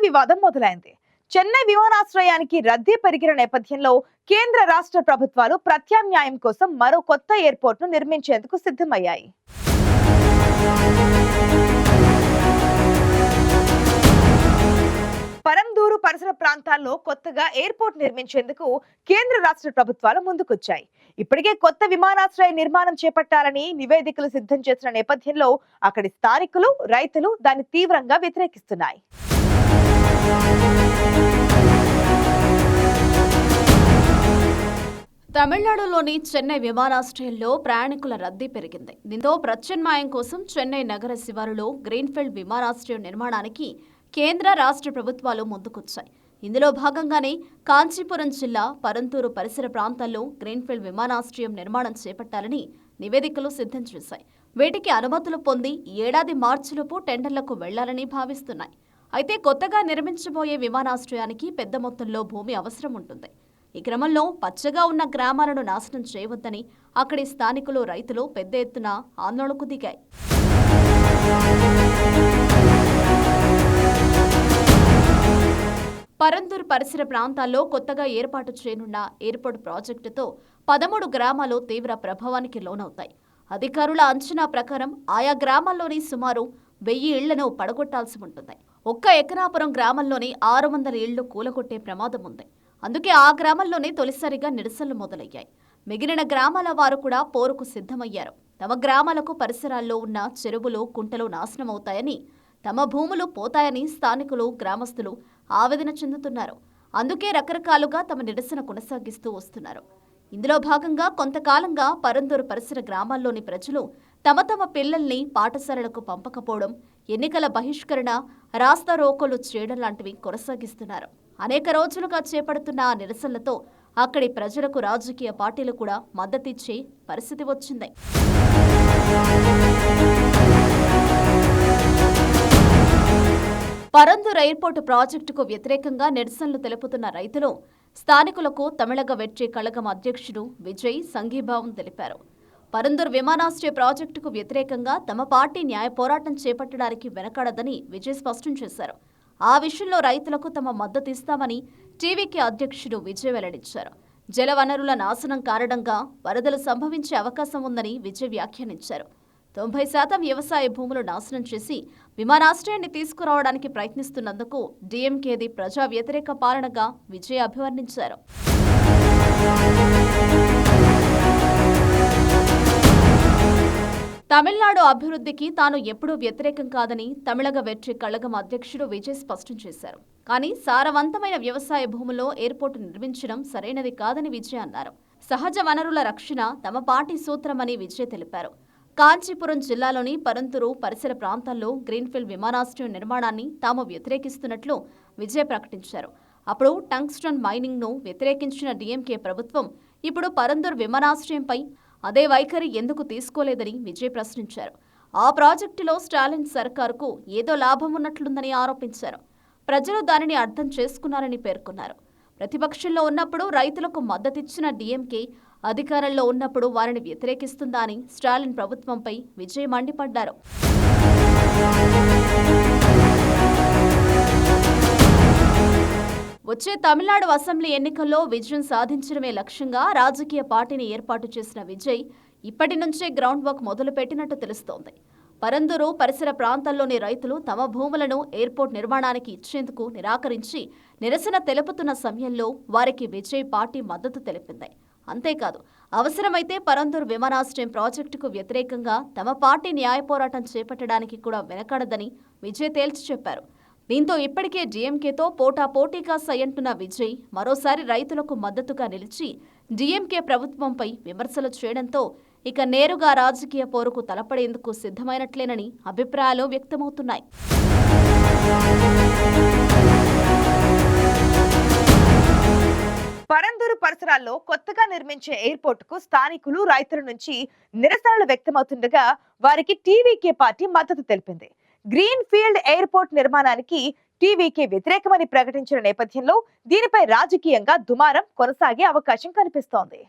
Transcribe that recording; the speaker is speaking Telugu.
వివాదం మొదలైంది. చెన్నై విమానాశ్రయానికి రద్దీ పెరిగిన నేపథ్యంలో కేంద్ర రాష్ట్ర ప్రభుత్వాలు ప్రత్యామ్నాయం కోసం మరో కొత్త ఎయిర్పోర్ట్ ను నిర్మించేందుకు సిద్ధమయ్యాయి. పరందూరు పరిసర ప్రాంతాల్లో కొత్తగా ఎయిర్పోర్ట్ నిర్మించేందుకు కేంద్ర రాష్ట్ర ప్రభుత్వాలు ముందుకొచ్చాయి. ఇప్పటికే కొత్త విమానాశ్రయ నిర్మాణం చేపట్టాలని నివేదికలు సిద్ధం చేసిన నేపథ్యంలో అక్కడి స్థానికులు, రైతులు దాన్ని తీవ్రంగా వ్యతిరేకిస్తున్నారు. తమిళనాడులోని చెన్నై విమానాశ్రయంలో ప్రయాణికుల రద్దీ పెరిగింది. దీంతో ప్రత్యామ్నాయం కోసం చెన్నై నగర శివారులో గ్రీన్ఫీల్డ్ విమానాశ్రయం నిర్మాణానికి కేంద్ర రాష్ట్ర ప్రభుత్వాలు ముందుకొచ్చాయి. ఇందులో భాగంగానే కాంచీపురం జిల్లా పరంతూరు పరిసర ప్రాంతాల్లో గ్రీన్ఫీల్డ్ విమానాశ్రయం నిర్మాణం చేపట్టాలని నివేదికలు సిద్ధం చేశాయి. వీటికి అనుమతులు పొంది ఏడాది మార్చిలోపు టెండర్లకు వెళ్లాలని భావిస్తున్నాయి. అయితే కొత్తగా నిర్మించబోయే విమానాశ్రయానికి పెద్ద మొత్తంలో భూమి అవసరం ఉంటుంది. ఈ క్రమంలో పచ్చగా ఉన్న గ్రామాలను నాశనం చేయవద్దని అక్కడి స్థానికులు, రైతులు పెద్ద ఎత్తున ఆందోళనకు దిగాయి. పరందూర్ పరిసర ప్రాంతాల్లో కొత్తగా ఏర్పాటు చేయనున్న ఎయిర్పోర్ట్ ప్రాజెక్టుతో 13 గ్రామాలు తీవ్ర ప్రభావానికి లోనవుతాయి. అధికారుల అంచనా ప్రకారం ఆయా గ్రామాల్లోని సుమారు 1000 ఇళ్లను పడగొట్టాల్సి ఉంటుంది. ఒక్క ఎకరాపురం గ్రామంలోని 600 ఇళ్లు కూలగొట్టే ప్రమాదం ఉంది. అందుకే ఆ గ్రామంలోనే తొలిసారిగా నిరసనలు మొదలయ్యాయి. మిగిలిన గ్రామాల వారు కూడా పోరుకు సిద్ధమయ్యారు. తమ గ్రామాలకు పరిసరాల్లో ఉన్న చెరువులు, కుంటలు నాశనమవుతాయని, తమ భూములు పోతాయని స్థానికులు, గ్రామస్తులు ఆవేదన చెందుతున్నారు. అందుకే రకరకాలుగా తమ నిరసన కొనసాగిస్తూ వస్తున్నారు. ఇందులో భాగంగా కొంతకాలంగా పరందూరు పరిసర గ్రామాల్లోని ప్రజలు తమ తమ పిల్లల్ని పాఠశాలలకు పంపకపోవడం, ఎన్నికల బహిష్కరణ, రాస్తారోకోలు చేయడం లాంటివి కొనసాగిస్తున్నారు. అనేక రోజులుగా చేపడుతున్న ఆ నిరసనలతో అక్కడి ప్రజలకు రాజకీయ పార్టీలు కూడా మద్దతిచ్చే పరిస్థితి వచ్చింది. పరందూర్ ఎయిర్పోర్టు ప్రాజెక్టుకు వ్యతిరేకంగా నిరసనలు తెలుపుతున్న రైతులు, స్థానికులకు తమిళగ వెట్రి కళగం అధ్యక్షుడు విజయ్ సంఘీభావం తెలిపారు. పరందూర్ విమానాశ్రయ ప్రాజెక్టుకు వ్యతిరేకంగా తమ పార్టీ న్యాయ పోరాటం చేపట్టడానికి వెనకాడదని విజయ్ స్పష్టం చేశారు. ఆ విషయంలో రైతులకు తమ మద్దతు ఇస్తామని టీవీకే అధ్యక్షుడు విజయ్ వెల్లడించారు. జలవనరుల నాశనం కారణంగా వరదలు సంభవించే అవకాశం ఉందని విజయ్ వ్యాఖ్యానించారు. 90% వ్యవసాయ భూములు నాశనం చేసి విమానాశ్రయాన్ని తీసుకురావడానికి ప్రయత్నిస్తున్నందుకు డీఎంకేది ప్రజా వ్యతిరేక పాలనగా విజయ్ అభివర్ణించారు. తమిళనాడు అభివృద్ధికి తాను ఎప్పుడూ వ్యతిరేకం కాదని తమిళగ వెట్రి కళగం అధ్యక్షుడు విజయ్ స్పష్టం చేశారు. కానీ సారవంతమైన వ్యవసాయ భూముల్లో ఎయిర్పోర్టు నిర్మించడం సరైనది కాదని విజయ్ అన్నారు. సహజ వనరుల రక్షణ తమ పార్టీ సూత్రమని విజయ్ తెలిపారు. కాంచీపురం జిల్లాలోని పరంతూరు పరిసర ప్రాంతాల్లో గ్రీన్ఫీల్డ్ విమానాశ్రయం నిర్మాణాన్ని తాము వ్యతిరేకిస్తున్నట్లు విజయ్ ప్రకటించారు. అప్పుడు టంగ్స్టన్ మైనింగ్ ను వ్యతిరేకించిన డీఎంకే ప్రభుత్వం ఇప్పుడు పరందూర్ విమానాశ్రయంపై అదే వైఖరి ఎందుకు తీసుకోలేదని విజయ్ ప్రశ్నించారు. ఆ ప్రాజెక్టులో స్టాలిన్ సర్కారుకు ఏదో లాభం ఉన్నట్లుందని ఆరోపించారు. ప్రజలు దానిని అర్థం చేసుకున్నారని పేర్కొన్నారు. ప్రతిపక్షంలో ఉన్నప్పుడు రైతులకు మద్దతిచ్చిన డీఎంకే అధికారంలో ఉన్నప్పుడు వారిని వ్యతిరేకిస్తుందా అని స్టాలిన్ ప్రభుత్వంపై విజయ్ మండిపడ్డారు. వచ్చే తమిళనాడు అసెంబ్లీ ఎన్నికల్లో విజయం సాధించడమే లక్ష్యంగా రాజకీయ పార్టీని ఏర్పాటు చేసిన విజయ్ ఇప్పటి నుంచే గ్రౌండ్ వర్క్ మొదలుపెట్టినట్టు తెలుస్తోంది. పరందూరు పరిసర ప్రాంతాల్లోని రైతులు తమ భూములను ఎయిర్పోర్ట్ నిర్మాణానికి ఇచ్చేందుకు నిరాకరించి నిరసన తెలుపుతున్న సమయంలో వారికి విజయ్ పార్టీ మద్దతు తెలిపింది. అంతేకాదు, అవసరమైతే పరందూర్ విమానాశ్రయం ప్రాజెక్టుకు వ్యతిరేకంగా తమ పార్టీ న్యాయ పోరాటం చేపట్టడానికి కూడా వెనకాడదని విజయ్ తేల్చి చెప్పారు. దీంతో ఇప్పటికే డీఎంకేతో పోటాపోటీగా సయ్యంటున్న విజయ్ మరోసారి రైతులకు మద్దతుగా నిలిచి డీఎంకే ప్రభుత్వంపై విమర్శలు చేయడంతో ఇక నేరుగా రాజకీయ పోరుకు తలపడేందుకు సిద్ధమైనట్లేనని అభిప్రాయాలు వ్యక్తమవుతున్నాయి. పరందూరు పరిసరాల్లో కొత్తగా నిర్మించే ఎయిర్పోర్ట్ కు స్థానికులు, రైతుల నుంచి నిరసనలు వ్యక్తమవుతుండగా వారికి టీవీకే పార్టీ మద్దతు తెలిపింది. గ్రీన్ ఫీల్డ్ ఎయిర్పోర్ట్ నిర్మాణానికి టీవీకే వ్యతిరేకమని ప్రకటించిన నేపథ్యంలో దీనిపై రాజకీయంగా దుమారం కొనసాగే అవకాశం కనిపిస్తోంది.